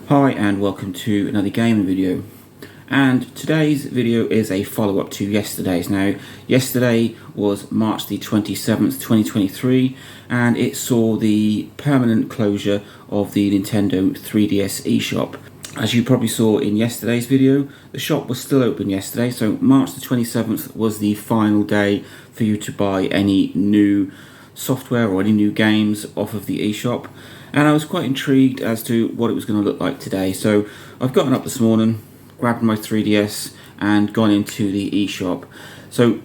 Hi and welcome to another gaming video, and today's video is a follow-up to yesterday's. Now yesterday was March the 27th 2023 and it saw the permanent closure of the Nintendo 3DS eShop. As you probably saw in yesterday's video, the shop was still open yesterday, so March the 27th was the final day for you to buy any new software or any new games off of the eShop. And I was quite intrigued as to what it was going to look like today. So I've gotten up this morning, grabbed my 3DS and gone into the eShop. So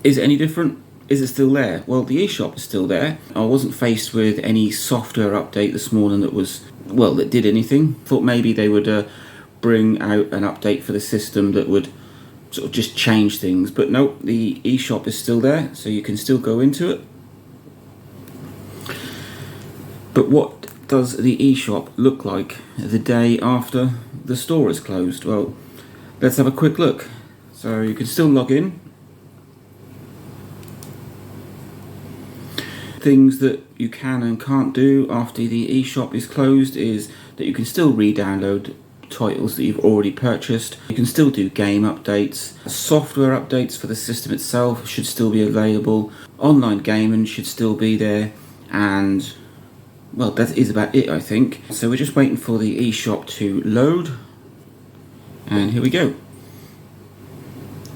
is it any different? Is it still there? Well, the eShop is still there. I wasn't faced with any software update this morning that did anything. Thought maybe they would bring out an update for the system that would sort of just change things. But nope, the eShop is still there, so you can still go into it. But what does the eShop look like the day after the store is closed? Well, let's have a quick look. So you can still log in. Things that you can and can't do after the eShop is closed is that you can still re-download titles that you've already purchased. You can still do game updates. Software updates for the system itself should still be available. Online gaming should still be there, and well, that is about it, I think. So we're just waiting for the eShop to load, and here we go.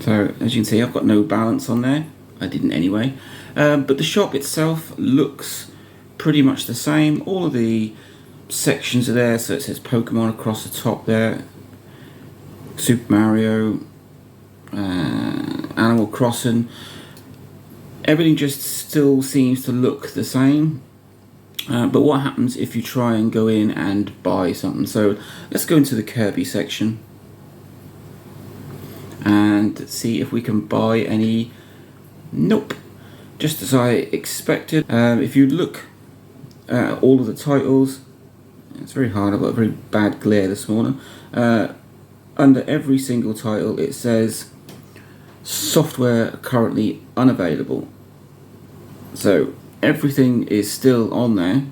So as you can see, I've got no balance on there. I didn't anyway. But the shop itself looks pretty much the same. All of the sections are there, so it says Pokemon across the top there, Super Mario, Animal Crossing. Everything just still seems to look the same. But what happens if you try and go in and buy something? So let's go into the Kirby section and see if we can buy any. Nope, just as I expected. If you look at all of the titles, it's very hard, I've got a very bad glare this morning. Under every single title it says software currently unavailable. So everything is still on there,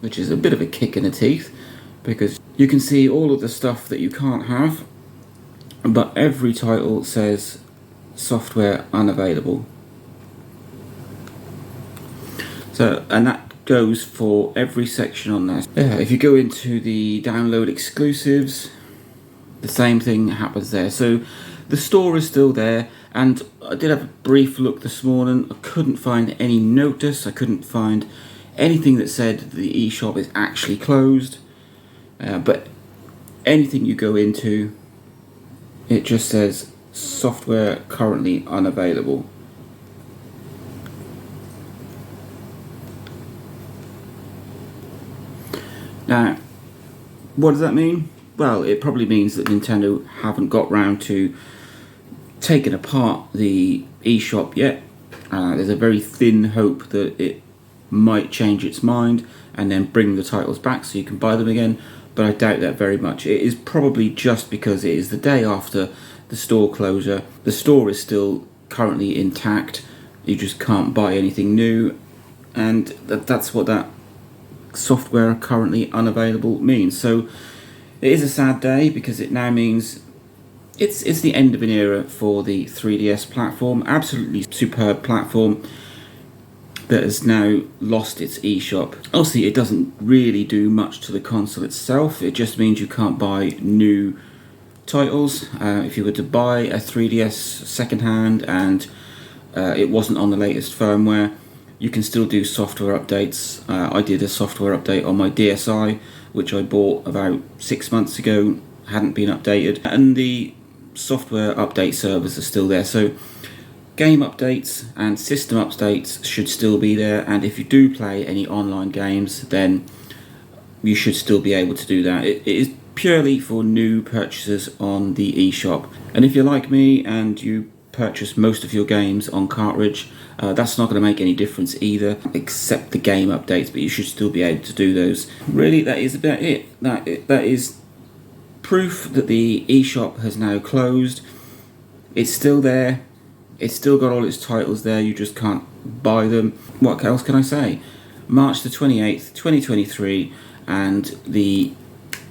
which is a bit of a kick in the teeth, because you can see all of the stuff that you can't have, but every title says software unavailable. So, and that goes for every section on there. Yeah, if you go into the download exclusives, the same thing happens there. So the store is still there, and I did have a brief look this morning. I couldn't find any notice, I couldn't find anything that said the eShop is actually closed, but anything you go into, it just says software currently unavailable. Now, what does that mean? Well, it probably means that Nintendo haven't got round to taking apart the eShop yet. There's a very thin hope that it might change its mind and then bring the titles back so you can buy them again, but I doubt that very much. It is probably just because it is the day after the store closure. The store is still currently intact, you just can't buy anything new, and that's what that software currently unavailable means. So it is a sad day, because it now means it's the end of an era for the 3DS platform. Absolutely superb platform that has now lost its eShop. Obviously it doesn't really do much to the console itself, it just means you can't buy new titles. If you were to buy a 3DS secondhand and it wasn't on the latest firmware, you can still do software updates. I did a software update on my DSi, which I bought about 6 months ago, hadn't been updated, and the software update servers are still there. So game updates and system updates should still be there, and if you do play any online games, then you should still be able to do that. It is purely for new purchases on the eShop, and if you're like me and you purchase most of your games on cartridge, that's not going to make any difference either, except the game updates, but you should still be able to do those. Really, that is about it. That is proof that the eShop has now closed. It's still there, it's still got all its titles there, you just can't buy them. What else can I say? March the 28th 2023, and the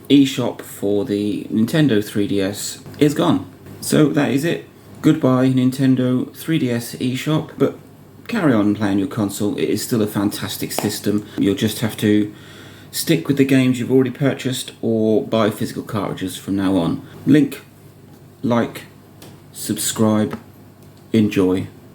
eShop for the Nintendo 3DS is gone. So that is it. Goodbye Nintendo 3DS eShop, but carry on playing your console. It is still a fantastic system. You'll just have to stick with the games you've already purchased or buy physical cartridges from now on. Link, like, subscribe, enjoy.